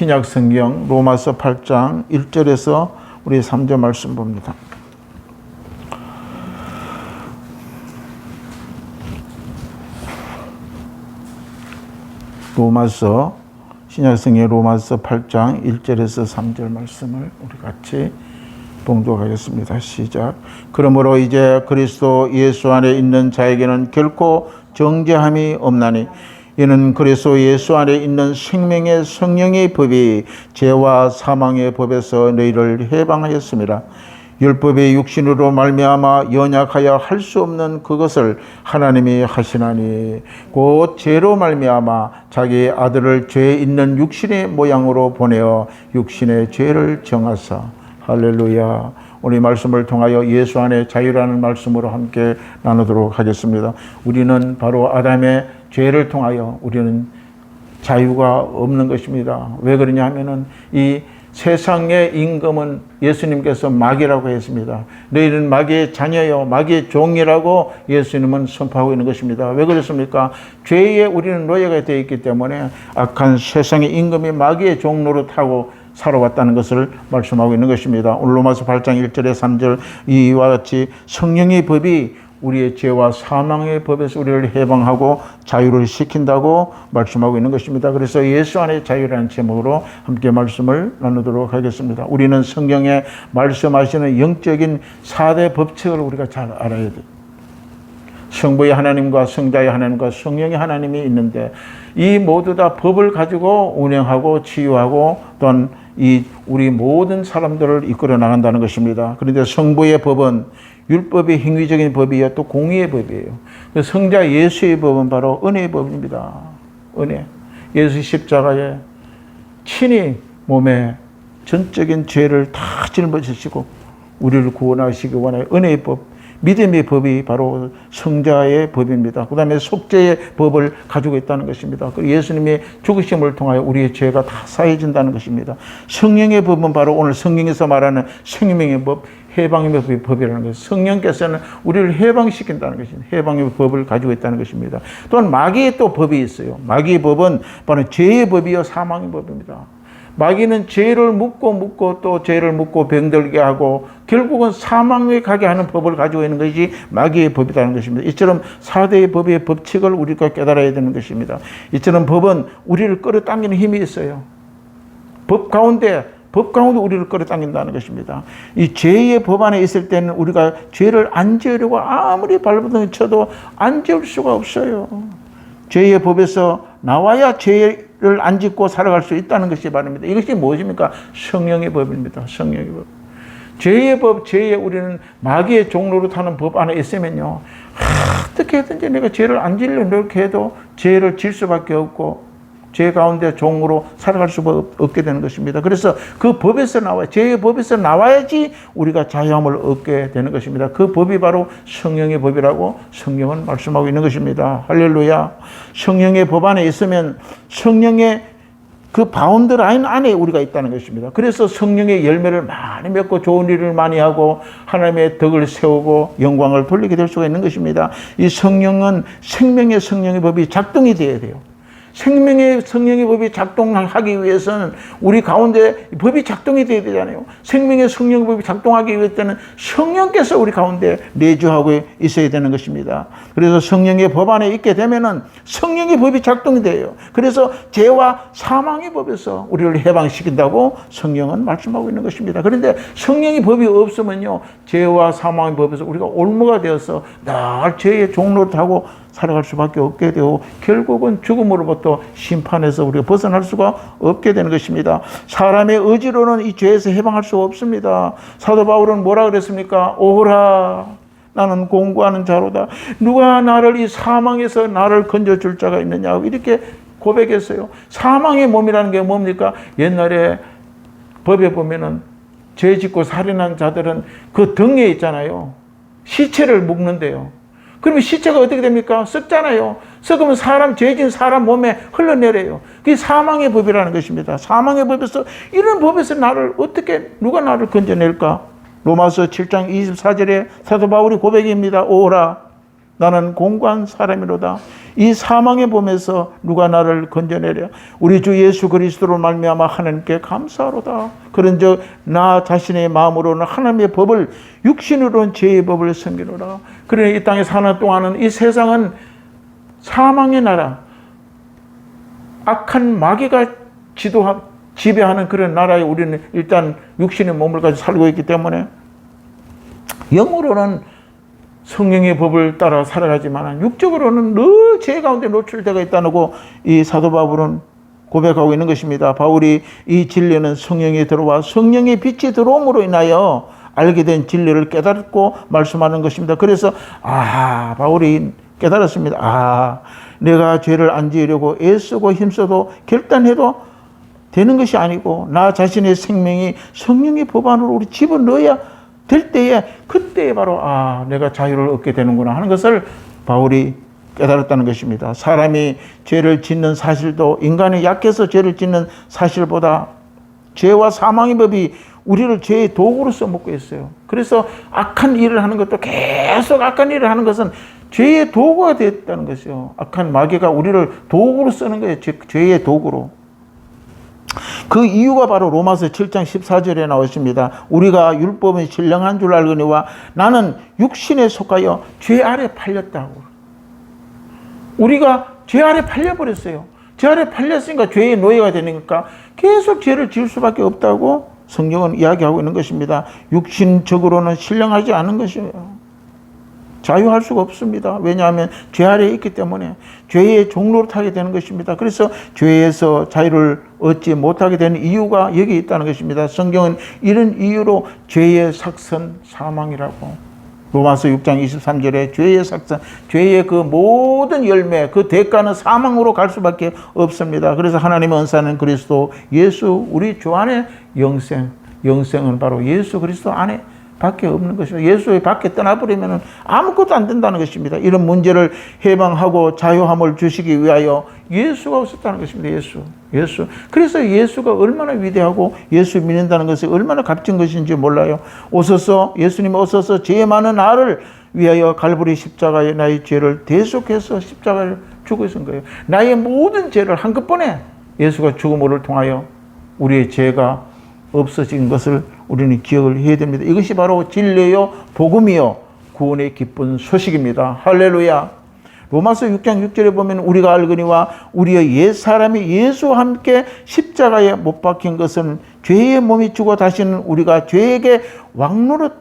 신약 성경 로마서 8장 1절에서 우리 3절 말씀 봅니다. 로마서 신약 성경 로마서 8장 1절에서 3절 말씀을 우리 같이 봉독하겠습니다. 시작. 그러므로 이제 그리스도 예수 안에 있는 자에게는 결코 정죄함이 없나니 이는 그리스도 예수 안에 있는 생명의 성령의 법이 죄와 사망의 법에서 너희를 해방하였습니다. 율법의 육신으로 말미암아 연약하여 할 수 없는 그것을 하나님이 하시나니 곧 죄로 말미암아 자기 아들을 죄 있는 육신의 모양으로 보내어 육신의 죄를 정하사. 할렐루야. 우리 말씀을 통하여 예수 안에 자유라는 말씀으로 함께 나누도록 하겠습니다. 우리는 바로 아담의 죄를 통하여 우리는 자유가 없는 것입니다. 왜 그러냐 하면은 이 세상의 임금은 예수님께서 마귀라고 했습니다. 너희는 마귀의 자녀요, 마귀의 종이라고 예수님은 선포하고 있는 것입니다. 왜 그렇습니까? 죄에 우리는 노예가 되어 있기 때문에 악한 세상의 임금이 마귀의 종 노릇하고 살아왔다는 것을 말씀하고 있는 것입니다. 오늘 로마서 8장 1절에 3절 이와 같이 성령의 법이 우리의 죄와 사망의 법에서 우리를 해방하고 자유를 시킨다고 말씀하고 있는 것입니다. 그래서 예수 안의 자유라는 제목으로 함께 말씀을 나누도록 하겠습니다. 우리는 성경에 말씀하시는 영적인 4대 법칙을 우리가 잘 알아야 돼요. 성부의 하나님과 성자의 하나님과 성령의 하나님이 있는데 이 모두 다 법을 가지고 운영하고 치유하고 또한 우리 모든 사람들을 이끌어 나간다는 것입니다. 그런데 성부의 법은 율법의 행위적인 법이요 또 공의의 법이에요. 성자 예수의 법은 바로 은혜의 법입니다. 은혜. 예수 십자가에 친히 몸에 전적인 죄를 다 짊어지시고 우리를 구원하시기 원하여 은혜의 법, 믿음의 법이 바로 성자의 법입니다. 그 다음에 속죄의 법을 가지고 있다는 것입니다. 예수님의 죽으심을 통하여 우리의 죄가 다 사해진다는 것입니다. 성령의 법은 바로 오늘 성경에서 말하는 생명의 법, 해방의 법이라는 것입니다. 성령께서는 우리를 해방시킨다는 것입니다. 해방의 법을 가지고 있다는 것입니다. 또한 마귀의 또 법이 있어요. 마귀의 법은 바로 죄의 법이요 사망의 법입니다. 마귀는 죄를 묻고 또 죄를 묻고 병들게 하고 결국은 사망에 가게 하는 법을 가지고 있는 것이 마귀의 법이라는 것입니다. 이처럼 4대의 법의 법칙을 우리가 깨달아야 되는 것입니다. 이처럼 법은 우리를 끌어당기는 힘이 있어요. 법 가운데 우리를 끌어당긴다는 것입니다. 이 죄의 법 안에 있을 때는 우리가 죄를 안 지으려고 아무리 발버둥 쳐도 안 지을 수가 없어요. 죄의 법에서 나와야 죄를 안 짓고 살아갈 수 있다는 것이 말입니다. 이것이 무엇입니까? 성령의 법입니다. 성령의 법. 죄의 법, 죄에 우리는 마귀의 종로로 타는 법 안에 있으면요. 어떻게 해든지 내가 죄를 안 지으려고 노력해도 죄를 질 수밖에 없고 죄 가운데 종으로 살아갈 수가 없게 되는 것입니다. 그래서 그 법에서 죄의 법에서 나와야지 우리가 자유함을 얻게 되는 것입니다. 그 법이 바로 성령의 법이라고 성경은 말씀하고 있는 것입니다. 할렐루야. 성령의 법 안에 있으면 성령의 그 바운드 라인 안에 우리가 있다는 것입니다. 그래서 성령의 열매를 많이 맺고 좋은 일을 많이 하고 하나님의 덕을 세우고 영광을 돌리게 될 수가 있는 것입니다. 이 성령은 생명의 성령의 법이 작동이 되어야 돼요. 생명의 성령의 법이 작동하기 위해서는 우리 가운데 법이 작동이 되어야 되잖아요. 생명의 성령의 법이 작동하기 위해서는 성령께서 우리 가운데 내주하고 있어야 되는 것입니다. 그래서 성령의 법 안에 있게 되면은 성령의 법이 작동이 돼요. 그래서 죄와 사망의 법에서 우리를 해방시킨다고 성령은 말씀하고 있는 것입니다. 그런데 성령의 법이 없으면요, 죄와 사망의 법에서 우리가 올무가 되어서 늘 죄의 종로를 타고 살아갈 수밖에 없게 되고 결국은 죽음으로부터 심판에서 우리가 벗어날 수가 없게 되는 것입니다. 사람의 의지로는 이 죄에서 해방할 수 없습니다. 사도 바울은 뭐라 그랬습니까? 오호라, 나는 공고하는 자로다. 누가 나를 이 사망에서 나를 건져줄 자가 있느냐고 이렇게 고백했어요. 사망의 몸이라는 게 뭡니까? 옛날에 법에 보면은 죄 짓고 살인한 자들은 그 등에 있잖아요. 시체를 묶는데요. 그러면 시체가 어떻게 됩니까? 썩잖아요. 썩으면 죄진 사람 몸에 흘러내려요. 그게 사망의 법이라는 것입니다. 사망의 법에서, 이런 법에서 누가 나를 건져낼까? 로마서 7장 24절에 사도 바울이 고백입니다. 오라. 나는 공고한 사람이로다. 이 사망의 봄에서 누가 나를 건져내랴. 우리 주 예수 그리스도로 말미암아 하나님께 감사하로다. 그런즉 나 자신의 마음으로는 하나님의 법을, 육신으로는 죄의 법을 섬기노라. 그러니 이 땅에 사는 동안은 이 세상은 사망의 나라, 악한 마귀가 지배하는 그런 나라에 우리는 일단 육신의 몸을 가지고 살고 있기 때문에 영으로는 성령의 법을 따라 살아가지만 육적으로는 늘 죄 가운데 노출되어 있다고 이 사도 바울은 고백하고 있는 것입니다. 바울이 이 진리는 성령이 들어와 성령의 빛이 들어옴으로 인하여 알게 된 진리를 깨닫고 말씀하는 것입니다. 그래서 바울이 깨달았습니다. 내가 죄를 안 지으려고 애쓰고 힘써도 결단해도 되는 것이 아니고 나 자신의 생명이 성령의 법 안으로 우리 집어넣어야 될 때에 그때에 바로 내가 자유를 얻게 되는구나 하는 것을 바울이 깨달았다는 것입니다. 사람이 죄를 짓는 사실도 인간이 약해서 죄를 짓는 사실보다 죄와 사망의 법이 우리를 죄의 도구로 써먹고 있어요. 그래서 악한 일을 하는 것도 계속 악한 일을 하는 것은 죄의 도구가 됐다는 것이요. 악한 마귀가 우리를 도구로 쓰는 거예요. 죄의 도구로. 그 이유가 바로 로마서 7장 14절에 나오십니다. 우리가 율법은 신령한 줄 알거니와 나는 육신에 속하여 죄 아래 팔렸다고. 우리가 죄 아래 팔려버렸어요. 죄 아래 팔렸으니까 죄의 노예가 되니까 계속 죄를 지을 수밖에 없다고 성경은 이야기하고 있는 것입니다. 육신적으로는 신령하지 않은 것이에요. 자유할 수가 없습니다. 왜냐하면 죄 아래에 있기 때문에 죄의 종로로 타게 되는 것입니다. 그래서 죄에서 자유를 얻지 못하게 되는 이유가 여기 있다는 것입니다. 성경은 이런 이유로 죄의 삭선 사망이라고 로마서 6장 23절에 죄의 삭선, 죄의 그 모든 열매, 그 대가는 사망으로 갈 수밖에 없습니다. 그래서 하나님의 은사는 그리스도 예수 우리 주 안에 영생은 바로 예수 그리스도 안에 밖에 없는 것입니다. 예수의 밖에 떠나버리면 아무것도 안 된다는 것입니다. 이런 문제를 해방하고 자유함을 주시기 위하여 예수가 오셨다는 것입니다. 예수. 그래서 예수가 얼마나 위대하고 예수 믿는다는 것이 얼마나 값진 것인지 몰라요. 예수님 오셔서 죄 많은 나를 위하여 갈보리 십자가에 나의 죄를 대속해서 십자가를 죽으신 거예요. 나의 모든 죄를 한꺼번에 예수가 죽음을 통하여 우리의 죄가 없어진 것을 우리는 기억을 해야 됩니다. 이것이 바로 진리요 복음이요 구원의 기쁜 소식입니다. 할렐루야. 로마서 6장 6절에 보면 우리가 알거니와 우리의 옛사람이 예수와 함께 십자가에 못 박힌 것은 죄의 몸이 죽어 다시는 우리가 죄에게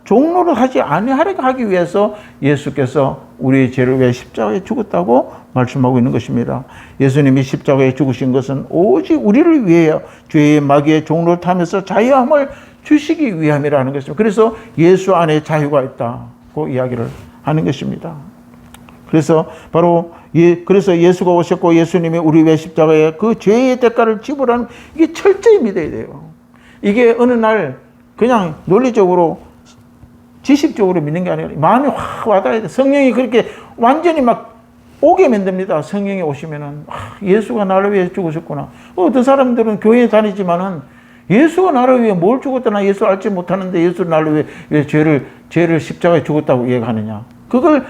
종노릇 하지 아니하게 하기 위해서 예수께서 우리의 죄를 위해 십자가에 죽었다고 말씀하고 있는 것입니다. 예수님이 십자가에 죽으신 것은 오직 우리를 위하여 죄의 마귀의 종노릇 하면서 자유함을 주시기 위함이라는 것입니다. 그래서 예수 안에 자유가 있다고 이야기를 하는 것입니다. 그래서 예수가 오셨고 예수님이 우리 위해 십자가에 그 죄의 대가를 지불하는 이게 철저히 믿어야 돼요. 이게 어느 날 그냥 논리적으로 지식적으로 믿는 게 아니라 마음이 확 와닿아야 돼. 성령이 그렇게 완전히 막 오게 만듭니다. 성령이 오시면은 예수가 나를 위해 죽으셨구나. 어떤 사람들은 교회에 다니지만은 예수가 나를 위해 뭘 죽었다 나 예수 알지 못하는데 예수 나를 위해 왜 죄를 십자가에 죽었다고 얘기하느냐. 그걸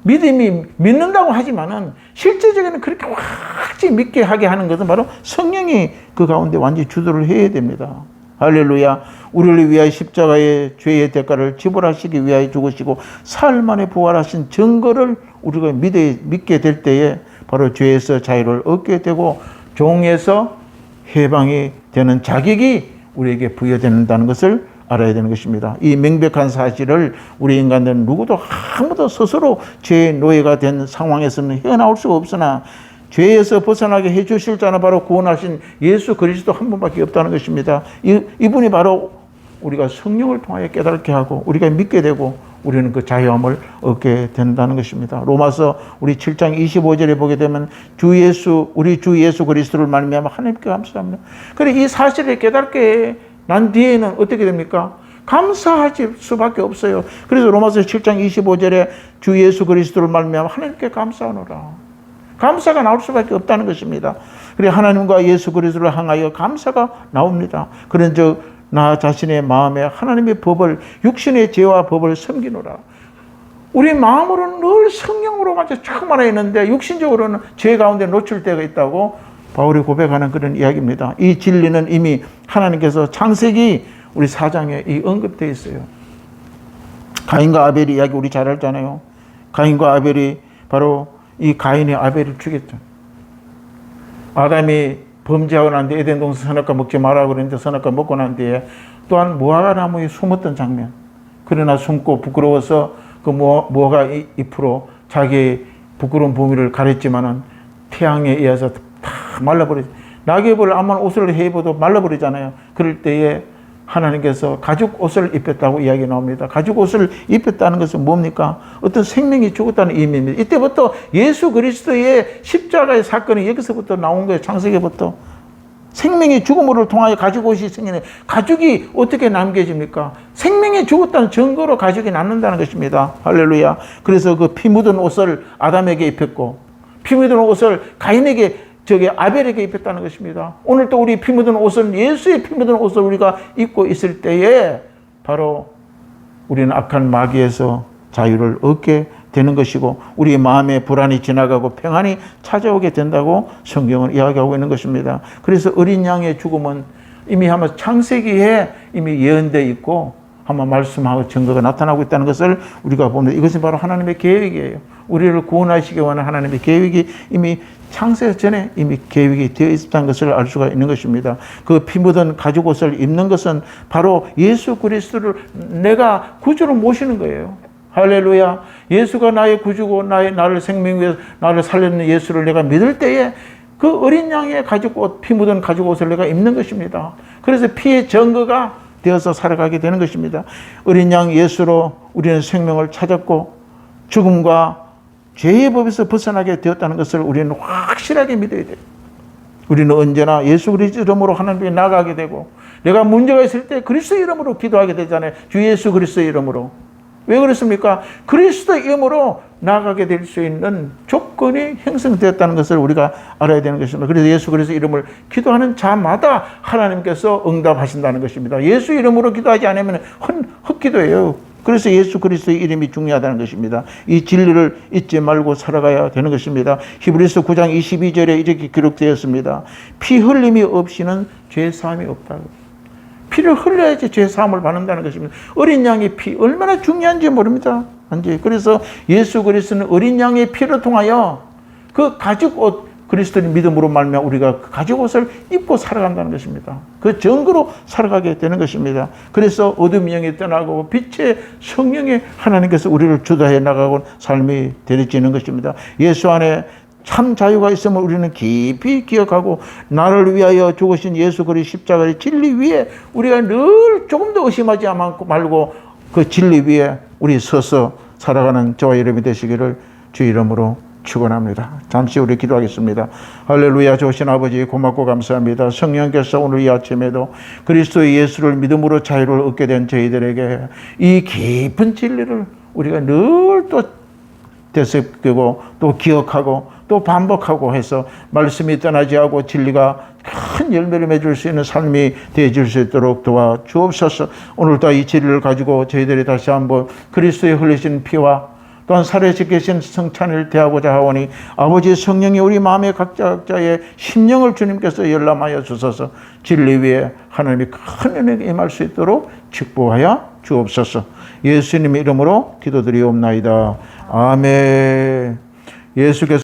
믿음이 믿는다고 하지만은 실제적으로는 그렇게 확실히 믿게 하게 하는 것은 바로 성령이 그 가운데 완전히 주도를 해야 됩니다. 할렐루야. 우리를 위하여 십자가의 죄의 대가를 지불하시기 위하여 죽으시고 사흘 만에 부활하신 증거를 우리가 믿게 될 때에 바로 죄에서 자유를 얻게 되고 종에서 해방이 되는 자격이 우리에게 부여된다는 것을 알아야 되는 것입니다. 이 명백한 사실을 우리 인간들은 누구도 아무도 스스로 죄의 노예가 된 상황에서는 헤어나올 수가 없으나 죄에서 벗어나게 해주실 자는 바로 구원하신 예수 그리스도 한 분밖에 없다는 것입니다. 이분이 바로 우리가 성령을 통하여 깨닫게 하고 우리가 믿게 되고 우리는 그 자유함을 얻게 된다는 것입니다. 로마서 우리 7장 25절에 보게 되면 우리 주 예수 그리스도를 말미암아 하나님께 감사합니다. 그래 이 사실을 깨닫게 난 뒤에는 어떻게 됩니까? 감사할 수밖에 없어요. 그래서 로마서 7장 25절에 주 예수 그리스도를 말미암아 하나님께 감사하노라. 감사가 나올 수밖에 없다는 것입니다. 그래 하나님과 예수 그리스도를 향하여 감사가 나옵니다. 그런즉 나 자신의 마음에 하나님의 법을 육신의 죄와 법을 섬기노라. 우리 마음으로는 늘 성령으로만 충만해 있는데 육신적으로는 죄 가운데 노출 때가 있다고 바울이 고백하는 그런 이야기입니다. 이 진리는 이미 하나님께서 창세기 우리 4장에 이 언급되어 있어요. 가인과 아벨의 이야기 우리 잘 알잖아요. 가인과 아벨이 바로 이 가인이 아벨을 죽였죠. 아담이 범죄하고 난 뒤에 에덴 동산 선악과 먹지 말라고 그랬는데 선악과 먹고 난 뒤에 또한 무화과 나무에 숨었던 장면. 그러나 숨고 부끄러워서 그 무화과 잎으로 자기의 부끄러운 부미를 가렸지만은 태양에 의해서 다 말라버리죠. 낙엽을 암만 옷을 해입어도 말라버리잖아요. 그럴 때에 하나님께서 가죽 옷을 입혔다고 이야기 나옵니다. 가죽 옷을 입혔다는 것은 뭡니까? 어떤 생명이 죽었다는 의미입니다. 이때부터 예수 그리스도의 십자가의 사건이 여기서부터 나온 거예요. 창세기부터. 생명이 죽음으로 통하여 가죽 옷이 생기네. 가죽이 어떻게 남겨집니까? 생명이 죽었다는 증거로 가죽이 남는다는 것입니다. 할렐루야. 그래서 그 피 묻은 옷을 아담에게 입혔고 피 묻은 옷을 가인에게 아벨에게 입혔다는 것입니다. 오늘 또 우리 피 묻은 옷은 예수의 피 묻은 옷을 우리가 입고 있을 때에 바로 우리는 악한 마귀에서 자유를 얻게 되는 것이고 우리 마음의 불안이 지나가고 평안이 찾아오게 된다고 성경은 이야기하고 있는 것입니다. 그래서 어린 양의 죽음은 이미 한번 창세기에 이미 예언되어 있고 한번 말씀하고 증거가 나타나고 있다는 것을 우리가 보면 이것은 바로 하나님의 계획이에요. 우리를 구원하시기 원하는 하나님의 계획이 이미 창세 전에 이미 계획이 되어 있었다는 것을 알 수가 있는 것입니다. 그 피 묻은 가죽 옷을 입는 것은 바로 예수 그리스도를 내가 구주로 모시는 거예요. 할렐루야. 예수가 나의 구주고 나를 생명 위해서 나를 살리는 예수를 내가 믿을 때에 그 어린 양의 가죽 옷, 피 묻은 가죽 옷을 내가 입는 것입니다. 그래서 피의 증거가 되어서 살아가게 되는 것입니다. 어린 양 예수로 우리는 생명을 찾았고 죽음과 죄의 법에서 벗어나게 되었다는 것을 우리는 확실하게 믿어야 돼요. 우리는 언제나 예수 그리스도 이름으로 하나님께 나가게 되고 내가 문제가 있을 때 그리스도 이름으로 기도하게 되잖아요. 주 예수 그리스도 이름으로. 왜 그렇습니까? 그리스도 이름으로 나가게 될 수 있는 조건이 형성되었다는 것을 우리가 알아야 되는 것입니다. 그래서 예수 그리스도 이름을 기도하는 자마다 하나님께서 응답하신다는 것입니다. 예수 이름으로 기도하지 않으면 헛기도예요. 그래서 예수 그리스도의 이름이 중요하다는 것입니다. 이 진리를 잊지 말고 살아가야 되는 것입니다. 히브리서 9장 22절에 이렇게 기록되었습니다. 피 흘림이 없이는 죄 사함이 없다고. 피를 흘려야지 죄 사함을 받는다는 것입니다. 어린 양의 피 얼마나 중요한지 모릅니다. 그래서 예수 그리스도는 어린 양의 피를 통하여 그 가죽 옷 그리스도의 믿음으로 말미암아 우리가 그 가죽 옷을 입고 살아간다는 것입니다. 그 증거로 살아가게 되는 것입니다. 그래서 어둠의 영이 떠나고 빛의 성령의 하나님께서 우리를 주도해 나가고 삶이 되어지는 것입니다. 예수 안에 참 자유가 있음을 우리는 깊이 기억하고 나를 위하여 죽으신 예수 그리스도 십자가의 진리 위에 우리가 늘 조금도 의심하지 말고 그 진리 위에 우리 서서 살아가는 저와 여러분이 되시기를 주 이름으로 축원합니다. 잠시 우리 기도하겠습니다. 할렐루야. 좋으신 아버지 고맙고 감사합니다. 성령께서 오늘 이 아침에도 그리스도의 예수를 믿음으로 자유를 얻게 된 저희들에게 이 깊은 진리를 우리가 늘 또 되새기고 또 기억하고 또 반복하고 해서 말씀이 떠나지 않고 진리가 큰 열매를 맺을 수 있는 삶이 되어질 수 있도록 도와주옵소서. 오늘도 이 진리를 가지고 저희들이 다시 한번 그리스도의 흘리신 피와 또한 살아계신 계신 성찬을 대하고자 하오니 아버지 성령이 우리 마음의 각자의 심령을 주님께서 열람하여 주소서. 진리 위에 하나님이 큰 은혜가 임할 수 있도록 축복하여 주옵소서. 예수님의 이름으로 기도드리옵나이다. 아멘. 예수께서